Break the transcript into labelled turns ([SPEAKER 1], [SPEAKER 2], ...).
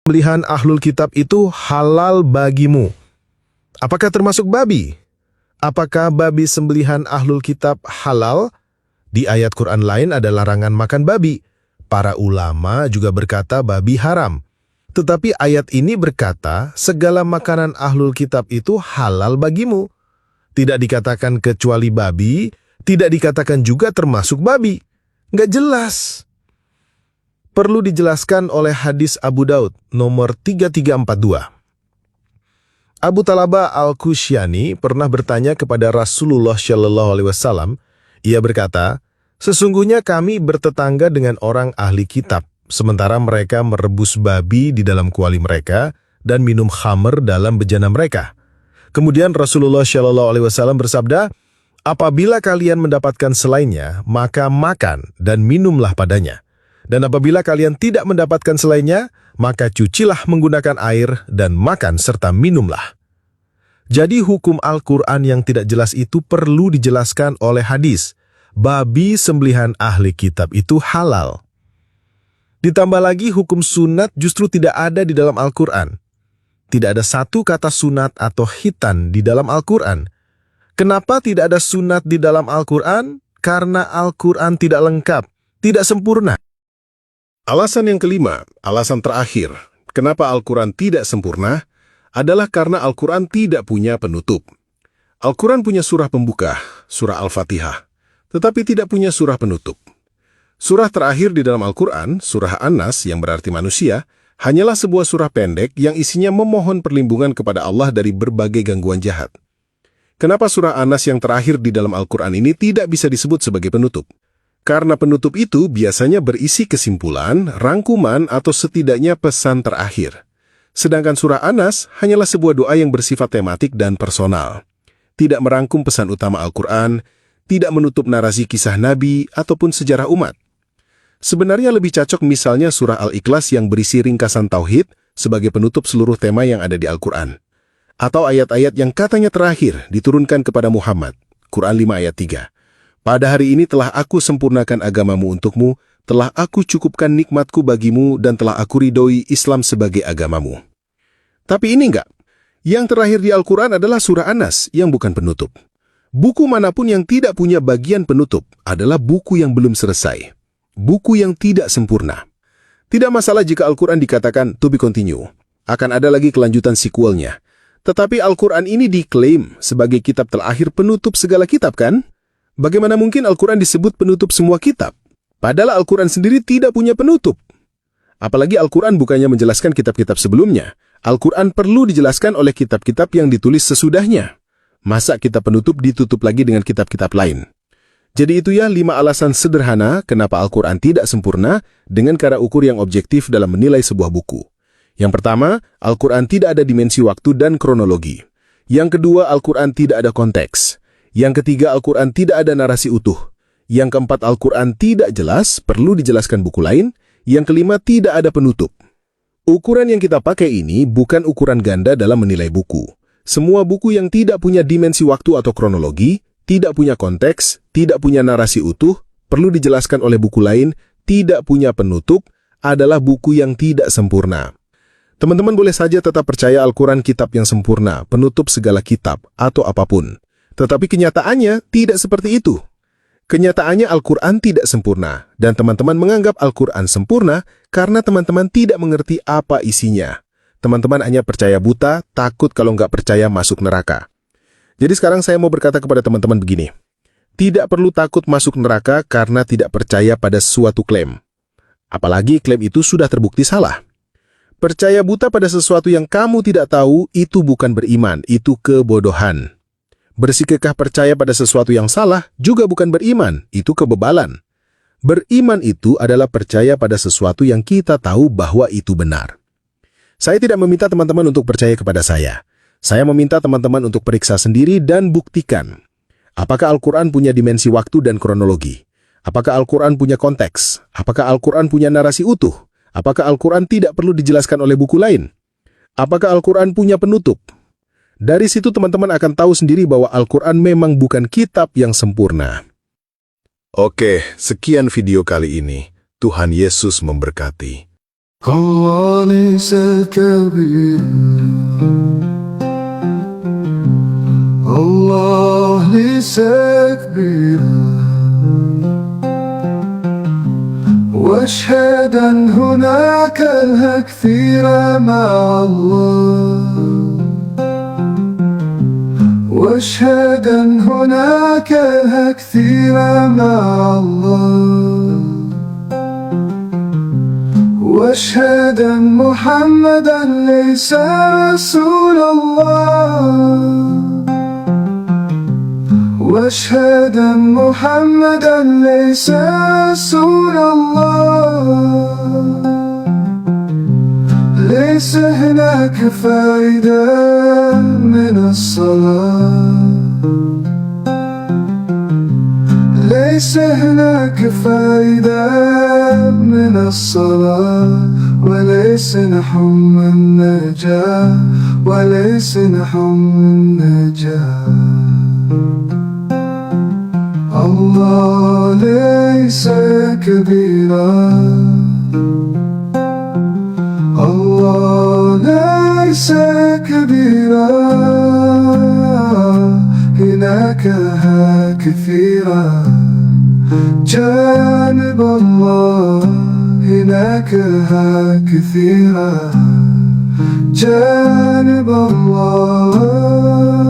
[SPEAKER 1] Sembelihan ahlul kitab itu halal bagimu. Apakah termasuk babi? Apakah babi sembelihan ahlul kitab halal? Di ayat Quran lain ada larangan makan babi. Para ulama juga berkata babi haram. Tetapi ayat ini berkata segala makanan ahlul kitab itu halal bagimu. Tidak dikatakan kecuali babi, tidak dikatakan juga termasuk babi. Nggak jelas. Perlu dijelaskan oleh hadis Abu Daud nomor 3342. Abu Talabah Al-Kusyani pernah bertanya kepada Rasulullah Shallallahu Alaihi Wasallam. Ia berkata, sesungguhnya kami bertetangga dengan orang ahli kitab, sementara mereka merebus babi di dalam kuali mereka dan minum khamr dalam bejana mereka. Kemudian Rasulullah Shallallahu Alaihi Wasallam bersabda, apabila kalian mendapatkan selainnya, maka makan dan minumlah padanya. Dan apabila kalian tidak mendapatkan selainnya, maka cucilah menggunakan air dan makan serta minumlah. Jadi hukum Al-Quran yang tidak jelas itu perlu dijelaskan oleh hadis. Babi sembelihan ahli kitab itu halal. Ditambah lagi hukum sunat justru tidak ada di dalam Al-Quran. Tidak ada satu kata sunat atau khitan di dalam Al-Quran. Kenapa tidak ada sunat di dalam Al-Quran? Karena Al-Quran tidak lengkap, tidak sempurna. Alasan yang kelima, alasan terakhir, kenapa Al-Quran tidak sempurna, adalah karena Al-Quran tidak punya penutup. Al-Quran punya surah pembuka, surah Al-Fatihah, tetapi tidak punya surah penutup. Surah terakhir di dalam Al-Quran, surah An-Nas yang berarti manusia, hanyalah sebuah surah pendek yang isinya memohon perlindungan kepada Allah dari berbagai gangguan jahat. Kenapa surah An-Nas yang terakhir di dalam Al-Quran ini tidak bisa disebut sebagai penutup? Karena penutup itu biasanya berisi kesimpulan, rangkuman, atau setidaknya pesan terakhir. Sedangkan surah An-Nas hanyalah sebuah doa yang bersifat tematik dan personal. Tidak merangkum pesan utama Al-Quran, tidak menutup narasi kisah Nabi, ataupun sejarah umat. Sebenarnya lebih cocok misalnya surah Al-Ikhlas yang berisi ringkasan tauhid sebagai penutup seluruh tema yang ada di Al-Quran. Atau ayat-ayat yang katanya terakhir diturunkan kepada Muhammad, Quran 5 ayat 3. Pada hari ini telah aku sempurnakan agamamu untukmu, telah aku cukupkan nikmatku bagimu, dan telah aku ridhoi Islam sebagai agamamu. Tapi ini enggak. Yang terakhir di Al-Quran adalah surah An-Nas yang bukan penutup. Buku manapun yang tidak punya bagian penutup adalah buku yang belum selesai. Buku yang tidak sempurna. Tidak masalah jika Al-Quran dikatakan to be continue. Akan ada lagi kelanjutan sequelnya. Tetapi Al-Quran ini diklaim sebagai kitab terakhir penutup segala kitab, kan? Bagaimana mungkin Al-Quran disebut penutup semua kitab? Padahal Al-Quran sendiri tidak punya penutup. Apalagi Al-Quran bukannya menjelaskan kitab-kitab sebelumnya. Al-Quran perlu dijelaskan oleh kitab-kitab yang ditulis sesudahnya. Masa kitab penutup ditutup lagi dengan kitab-kitab lain? Jadi itu ya 5 alasan sederhana kenapa Al-Quran tidak sempurna dengan cara ukur yang objektif dalam menilai sebuah buku. Yang pertama, Al-Quran tidak ada dimensi waktu dan kronologi. Yang kedua, Al-Quran tidak ada konteks. Yang ketiga, Al-Quran tidak ada narasi utuh. Yang keempat, Al-Quran tidak jelas, perlu dijelaskan buku lain. Yang kelima, tidak ada penutup. Ukuran yang kita pakai ini bukan ukuran ganda dalam menilai buku. Semua buku yang tidak punya dimensi waktu atau kronologi, tidak punya konteks, tidak punya narasi utuh, perlu dijelaskan oleh buku lain, tidak punya penutup, adalah buku yang tidak sempurna. Teman-teman boleh saja tetap percaya Al-Quran kitab yang sempurna, penutup segala kitab, atau apapun. Tetapi kenyataannya tidak seperti itu. Kenyataannya Al-Quran tidak sempurna, dan teman-teman menganggap Al-Quran sempurna karena teman-teman tidak mengerti apa isinya. Teman-teman hanya percaya buta, takut kalau nggak percaya masuk neraka. Jadi sekarang saya mau berkata kepada teman-teman begini. Tidak perlu takut masuk neraka karena tidak percaya pada suatu klaim. Apalagi klaim itu sudah terbukti salah. Percaya buta pada sesuatu yang kamu tidak tahu, itu bukan beriman, itu kebodohan. Bersikeras percaya pada sesuatu yang salah juga bukan beriman, itu kebebalan. Beriman itu adalah percaya pada sesuatu yang kita tahu bahwa itu benar. Saya tidak meminta teman-teman untuk percaya kepada saya. Saya meminta teman-teman untuk periksa sendiri dan buktikan. Apakah Al-Quran punya dimensi waktu dan kronologi? Apakah Al-Quran punya konteks? Apakah Al-Quran punya narasi utuh? Apakah Al-Quran tidak perlu dijelaskan oleh buku lain? Apakah Al-Quran punya penutup? Dari situ teman-teman akan tahu sendiri bahwa Al-Quran memang bukan kitab yang sempurna. Oke, sekian video kali ini. Tuhan Yesus memberkati.
[SPEAKER 2] الله ليس كبيرا، الله ليس كبيرا، واشهد أن هناك الكثير مع الله، واشهد أن هناك الكثير مع الله، واشهد أن محمدا ليس رسول الله، واشهد أن محمدا ليس رسول الله. ليس هناك فائدة من الصلاة، ليس هناك فائدة من الصلاة، وليس نحم النجاة، وليس نحم النجاة. الله ليس كبيرا، الله ليس كبيرا، هناك كثيرا جانب الله، هناك كثيرا جانب الله.